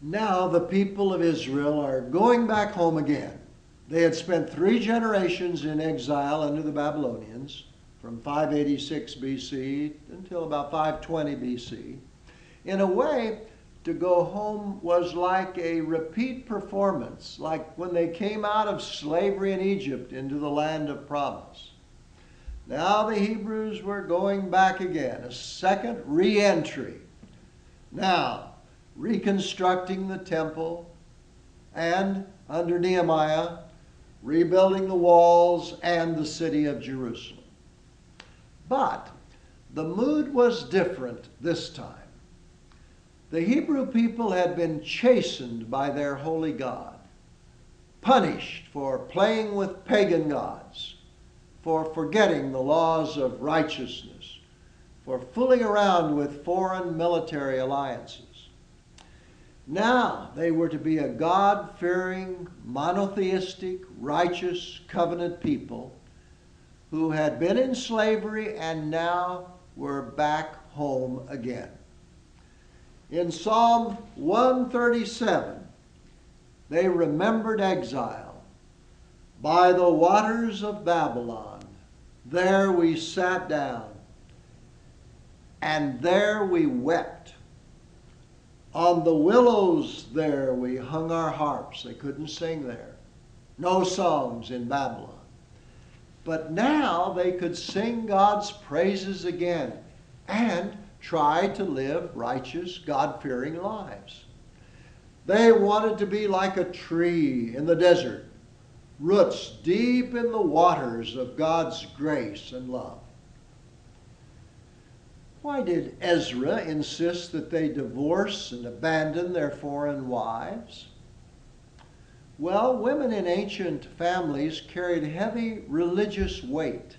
Now the people of Israel are going back home again. They had spent 3 generations in exile under the Babylonians from 586 BC until about 520 BC. In a way, to go home was like a repeat performance, like when they came out of slavery in Egypt into the land of promise. Now the Hebrews were going back again, a second re-entry. Now, reconstructing the temple and, under Nehemiah, rebuilding the walls and the city of Jerusalem. But the mood was different this time. The Hebrew people had been chastened by their holy God, punished for playing with pagan gods, for forgetting the laws of righteousness, for fooling around with foreign military alliances. Now they were to be a God-fearing, monotheistic, righteous, covenant people who had been in slavery and now were back home again. In Psalm 137, they remembered exile. By the waters of Babylon, there we sat down, and there we wept. On the willows there we hung our harps. They couldn't sing there. No songs in Babylon. But now they could sing God's praises again and try to live righteous, God-fearing lives. They wanted to be like a tree in the desert, roots deep in the waters of God's grace and love. Why did Ezra insist that they divorce and abandon their foreign wives? Well, women in ancient families carried heavy religious weight,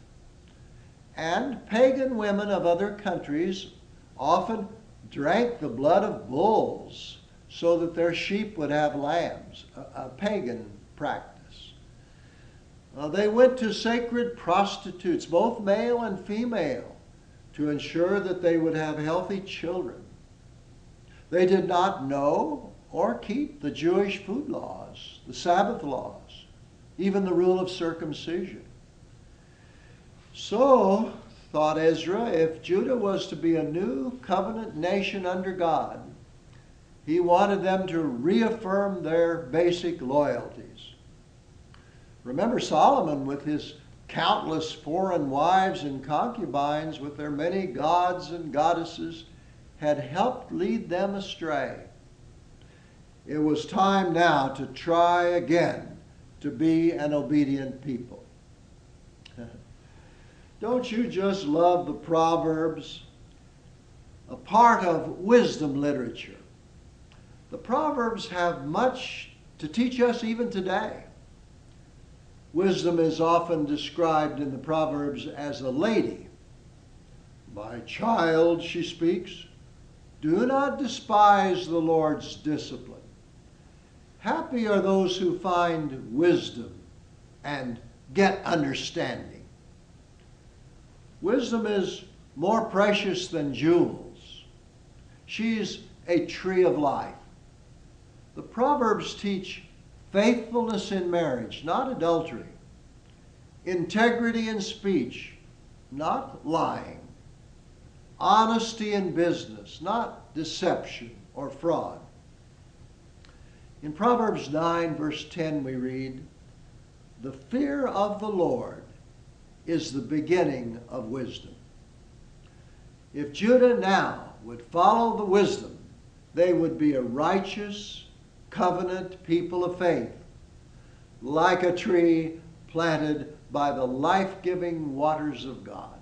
and pagan women of other countries often drank the blood of bulls so that their sheep would have lambs, a pagan practice. They went to sacred prostitutes, both male and female, to ensure that they would have healthy children. They did not know or keep the Jewish food laws, the Sabbath laws, even the rule of circumcision. So, thought Ezra, if Judah was to be a new covenant nation under God, he wanted them to reaffirm their basic loyalties. Remember Solomon with his countless foreign wives and concubines with their many gods and goddesses had helped lead them astray. It was time now to try again to be an obedient people. Don't you just love the Proverbs? A part of wisdom literature. The Proverbs have much to teach us even today. Wisdom is often described in the Proverbs as a lady. My child, she speaks, do not despise the Lord's discipline. Happy are those who find wisdom and get understanding. Wisdom is more precious than jewels. She's a tree of life. The Proverbs teach faithfulness in marriage, not adultery. Integrity in speech, not lying. Honesty in business, not deception or fraud. In Proverbs 9, verse 10, we read, "The fear of the Lord is the beginning of wisdom." If Judah now would follow the wisdom, they would be a righteous, covenant people of faith, like a tree planted by the life-giving waters of God.